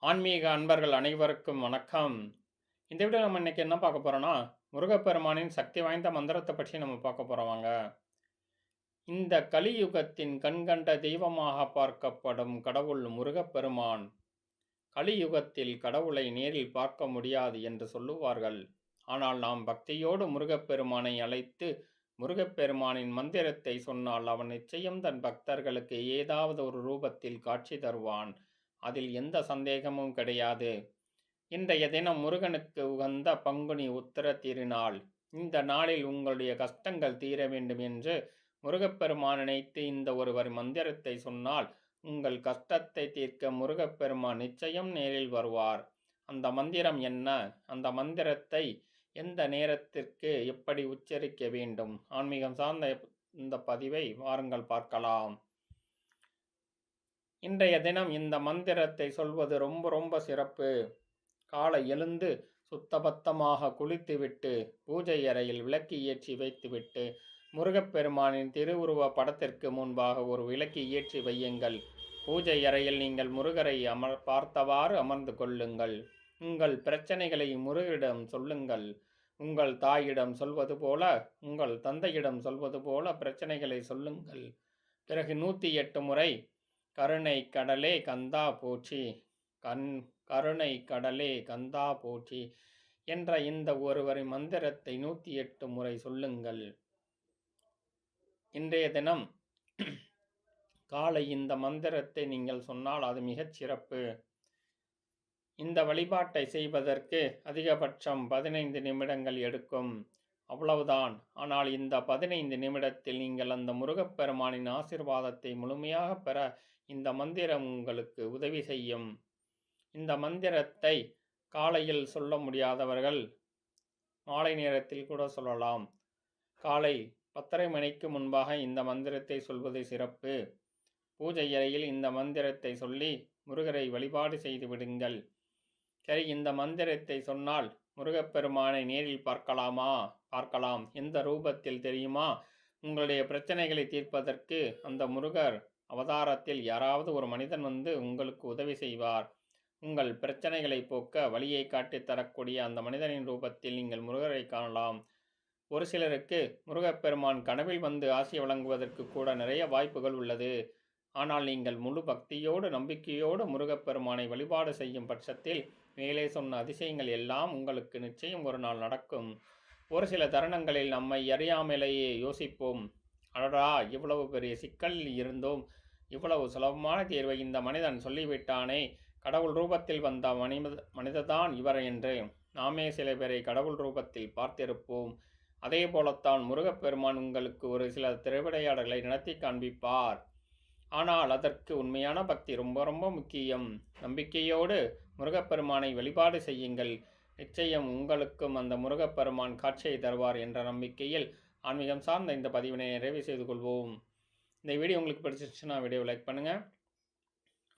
ஆன்மீக அன்பர்கள் அனைவருக்கும் வணக்கம். இந்த வீடியோ நம்ம இன்னைக்கு என்ன பார்க்க போறோம்னா, முருகப்பெருமானின் சக்தி வாய்ந்த மந்திரத்தை பற்றி நம்ம பார்க்க போறோம் வாங்க. இந்த கலியுகத்தின் கண்கண்ட தெய்வமாக பார்க்கப்படும் கடவுள் முருகப்பெருமான். கலியுகத்தில் கடவுளை நேரில் பார்க்க முடியாது என்று சொல்லுவார்கள். ஆனால் நாம் பக்தியோடு முருகப்பெருமானை அழைத்து முருகப்பெருமானின் மந்திரத்தை சொன்னால் அவன் நிச்சயம் தன் பக்தர்களுக்கு ஏதாவது ஒரு ரூபத்தில் காட்சி தருவான். அதில் எந்த சந்தேகமும் கிடையாது. இன்றைய தினம் முருகனுக்கு உகந்த பங்குனி உத்திர திருநாள். இந்த நாளில் உங்களுடைய கஷ்டங்கள் தீர வேண்டும் என்று முருகப்பெருமான் நினைத்து இந்த ஒருவர் மந்திரத்தை சொன்னால் உங்கள் கஷ்டத்தை தீர்க்க முருகப்பெருமான் நிச்சயம் நேரில் வருவார். அந்த மந்திரம் என்ன? அந்த மந்திரத்தை எந்த நேரத்திற்கு எப்படி உச்சரிக்க வேண்டும்? ஆன்மீகம் சார்ந்த இந்த பதிவை வாருங்கள் பார்க்கலாம். இன்றைய தினம் இந்த மந்திரத்தை சொல்வது ரொம்ப சிறப்பு. காலை எழுந்து சுத்தபத்தமாக குளித்துவிட்டு பூஜை அறையில் விளக்கு ஏற்றி வைத்துவிட்டு முருகப்பெருமானின் திருவுருவ படத்திற்கு முன்பாக ஒரு விளக்கு ஏற்றி வையுங்கள். பூஜை அறையில் நீங்கள் முருகரை பார்த்தவாறு அமர்ந்து கொள்ளுங்கள். உங்கள் பிரச்சனைகளை முருகரிடம் சொல்லுங்கள். உங்கள் தாயிடம் சொல்வது போல, உங்கள் தந்தையிடம் சொல்வது போல பிரச்சனைகளை சொல்லுங்கள். பிறகு 108 முறை கருணை கடலே கந்தா போற்றி, கருணை கடலே கந்தா போற்றி என்ற இந்த ஒருவரை மந்திரத்தை 108 முறை சொல்லுங்கள். இன்றைய தினம் காலை இந்த மந்திரத்தை நீங்கள் சொன்னால் அது மிகச் சிறப்பு. இந்த வழிபாட்டை செய்வதற்கு அதிகபட்சம் 15 நிமிடங்கள் எடுக்கும். அவ்வளவுதான். ஆனால் இந்த 15 நிமிடத்தில் நீங்கள் அந்த முருகப்பெருமானின் ஆசீர்வாதத்தை முழுமையாக பெற இந்த மந்திரம் உங்களுக்கு உதவி செய்யும். இந்த மந்திரத்தை காலையில் சொல்ல முடியாதவர்கள் மாலை நேரத்தில் கூட சொல்லலாம். காலை 10:30 மணிக்கு முன்பாக இந்த மந்திரத்தை சொல்வது சிறப்பு. பூஜை அறையில் இந்த மந்திரத்தை சொல்லி முருகரை வழிபாடு செய்து விடுங்கள். சரி, இந்த மந்திரத்தை சொன்னால் முருகப்பெருமானை நேரில் பார்க்கலாம். எந்த ரூபத்தில் தெரியுமா? உங்களுடைய பிரச்சனைகளை தீர்ப்பதற்கு அந்த முருகர் அவதாரத்தில் யாராவது ஒரு மனிதன் வந்து உங்களுக்கு உதவி செய்வார். உங்கள் பிரச்சனைகளை போக்க வழியை காட்டித் தரக்கூடிய அந்த மனிதனின் ரூபத்தில் நீங்கள் முருகரை காணலாம். ஒரு சிலருக்கு முருகப்பெருமான் கனவில் வந்து ஆசி வழங்குவதற்கு கூட நிறைய வாய்ப்புகள் உள்ளது. ஆனால் நீங்கள் முழு பக்தியோடு நம்பிக்கையோடு முருகப்பெருமானை வழிபாடு செய்யும் பட்சத்தில் மேலே சொன்ன அதிசயங்கள் எல்லாம் உங்களுக்கு நிச்சயம் ஒரு நாள் நடக்கும். ஒரு சில தருணங்களில் நம்மை அறியாமலேயே யோசிப்போம், அடடா, இவ்வளவு பெரிய சிக்கலில் இருந்தோம், இவ்வளவு சுலபமான தீர்வை இந்த மனிதன் சொல்லிவிட்டானே, கடவுள் ரூபத்தில் வந்த மனிததான் இவர் என்று நாமே சில பேரை கடவுள் ரூபத்தில் பார்த்திருப்போம். அதே போலத்தான் முருகப்பெருமான் உங்களுக்கு ஒரு சில திரைவிளையாடல்களை நடத்தி காண்பிப்பார். ஆனால் அதற்கு உண்மையான பக்தி ரொம்ப முக்கியம். நம்பிக்கையோடு முருகப்பெருமானை வழிபாடு செய்யுங்கள். நிச்சயம் உங்களுக்கும் அந்த முருகப்பெருமான் காட்சியை தருவார் என்ற நம்பிக்கையில் ஆன்மீகம் சார்ந்த இந்த பதிவினை நிறைவு செய்து கொள்வோம். இந்த வீடியோ உங்களுக்கு பிடிச்சிருச்சுன்னா வீடியோவை லைக் பண்ணுங்கள்.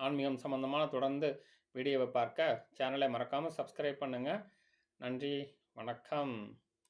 ஆன்மீகம் சம்பந்தமான தொடர்ந்து வீடியோவை பார்க்க சேனலை மறக்காமல் சப்ஸ்கிரைப் பண்ணுங்கள். நன்றி, வணக்கம்.